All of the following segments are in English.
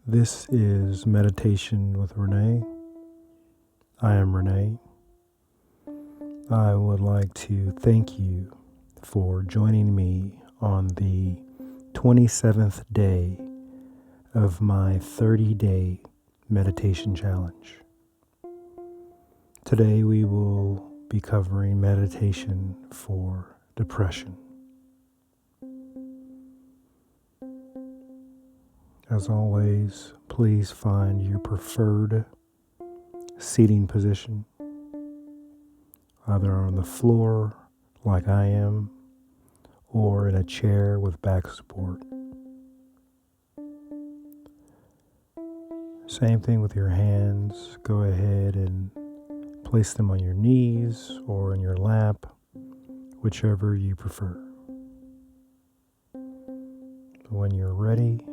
This is Meditation with Renee. I am Renee. I would like to thank you for joining me on the 27th day of my 30-day meditation challenge. Today we will be covering meditation for depression. As always, please find your preferred seating position, either on the floor like I am, or in a chair with back support. Same thing with your hands. Go ahead and place them on your knees or in your lap, whichever you prefer. When you're ready,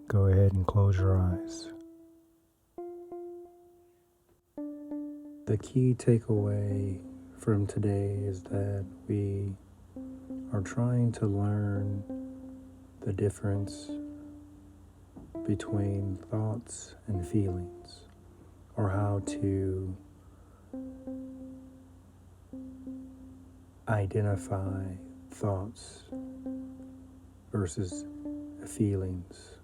go ahead and close your eyes. The key takeaway from today is that we are trying to learn the difference between thoughts and feelings, or how to identify thoughts versus feelings.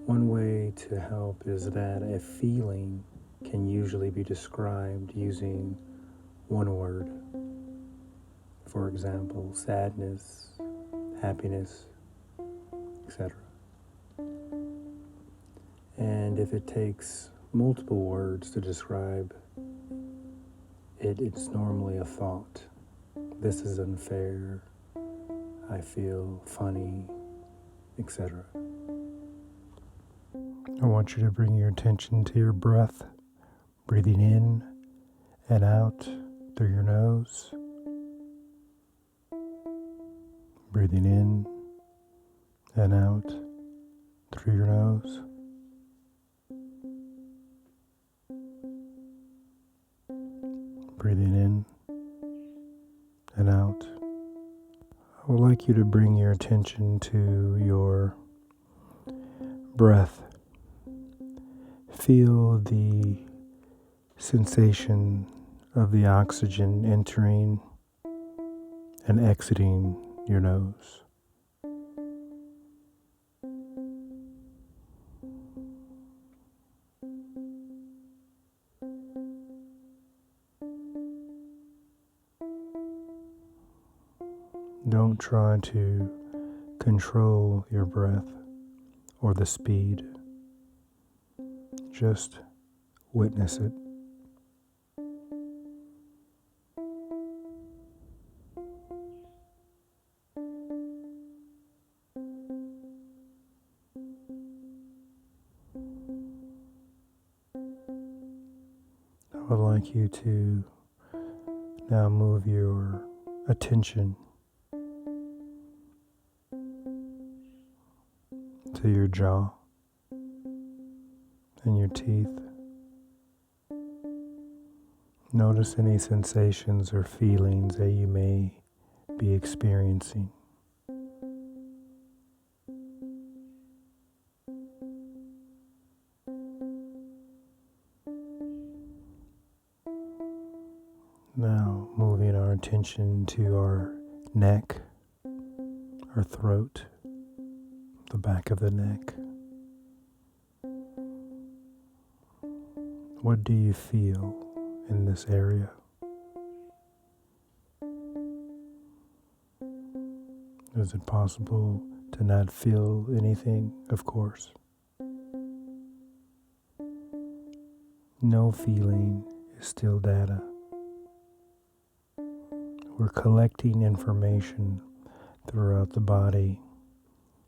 One way to help is that a feeling can usually be described using one word. For example, sadness, happiness, etc. And if it takes multiple words to describe it, it's normally a thought. This is unfair, I feel funny, etc. I want you to bring your attention to your breath, breathing in and out through your nose, breathing in and out through your nose, breathing in and out. I would like you to bring your attention to your breath. Feel the sensation of the oxygen entering and exiting your nose. Don't try to control your breath or the speed. Just witness it. I would like you to now move your attention to your jaw and your teeth. Notice any sensations or feelings that you may be experiencing. Now, moving our attention to our neck, our throat, the back of the neck. What do you feel in this area? Is it possible to not feel anything? Of course. No feeling is still data. We're collecting information throughout the body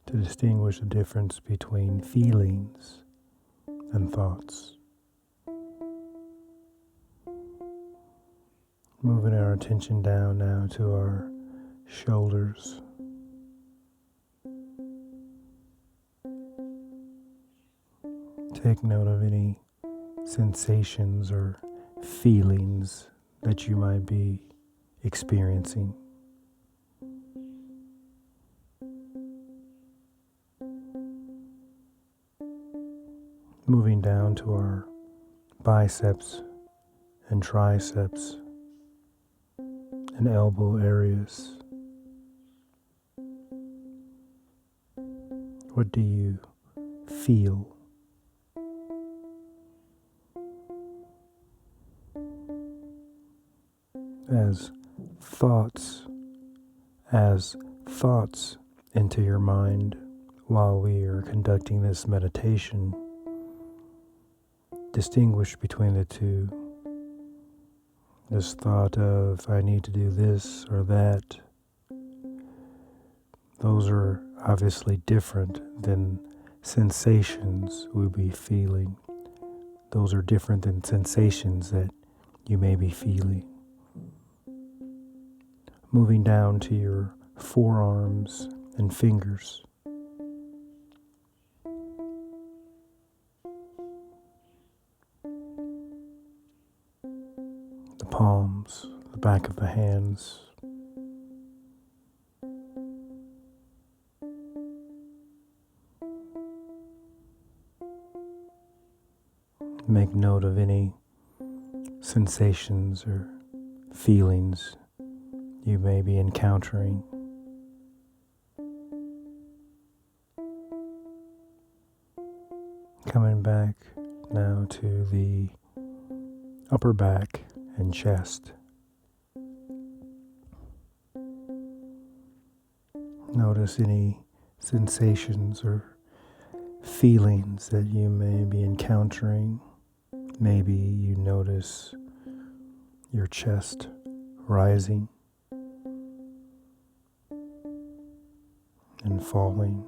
to distinguish the difference between feelings and thoughts. Moving our attention down now to our shoulders. Take note of any sensations or feelings that you might be experiencing. moving down to our biceps and triceps and elbow areas. What do you feel? As thoughts into your mind while we are conducting this meditation, distinguish between the two. This thought of, I need to do this or that, those are obviously different than sensations we'll be feeling. Those are different than sensations that you may be feeling. Moving down to your forearms and fingers. The palms, the back of the hands. Make note of any sensations or feelings you may be encountering. Coming back now to the upper back and chest. Notice any sensations or feelings that you may be encountering. Maybe you notice your chest rising and falling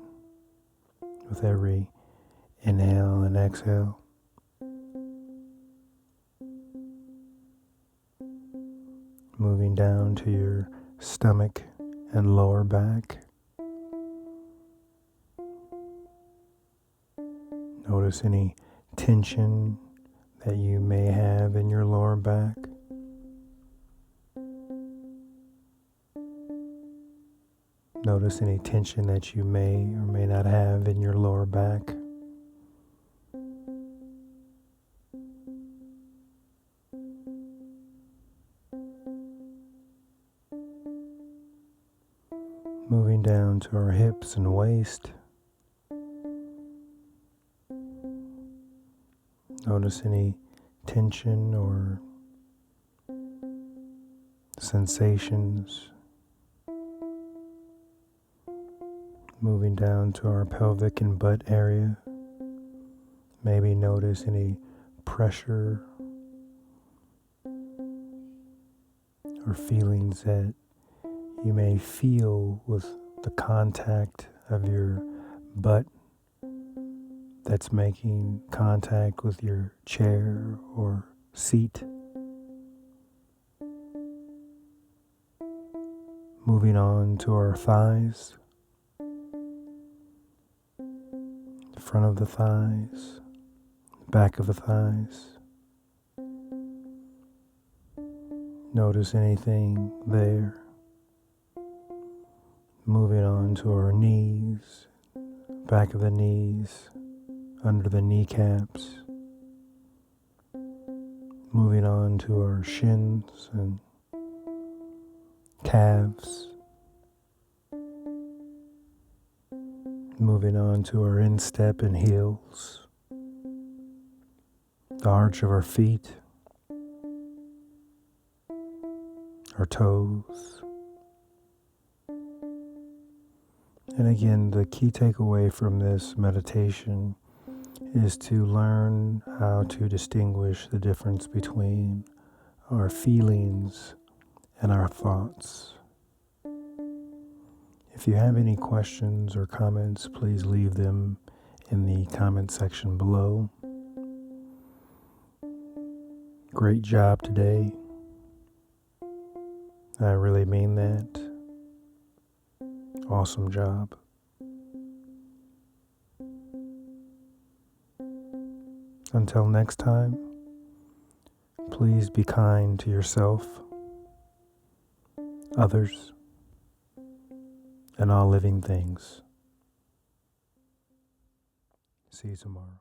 with every inhale and exhale. Moving down to your stomach and lower back. Notice any tension that you may have in your lower back. Notice any tension that you may or may not have in your lower back. Moving down to our hips and waist. Notice any tension or sensations. Moving down to our pelvic and butt area. Maybe notice any pressure or feelings that you may feel with the contact of your butt that's making contact with your chair or seat. Moving on to our thighs, the front of the thighs, back of the thighs. Notice anything there. Moving on to our knees, back of the knees, under the kneecaps. Moving on to our shins and calves. Moving on to our instep and heels. The arch of our feet. Our toes. And again, the key takeaway from this meditation is to learn how to distinguish the difference between our feelings and our thoughts. If you have any questions or comments, please leave them in the comment section below. Great job today. I really mean that. Awesome job. Until next time, please be kind to yourself, others, and all living things. See you tomorrow.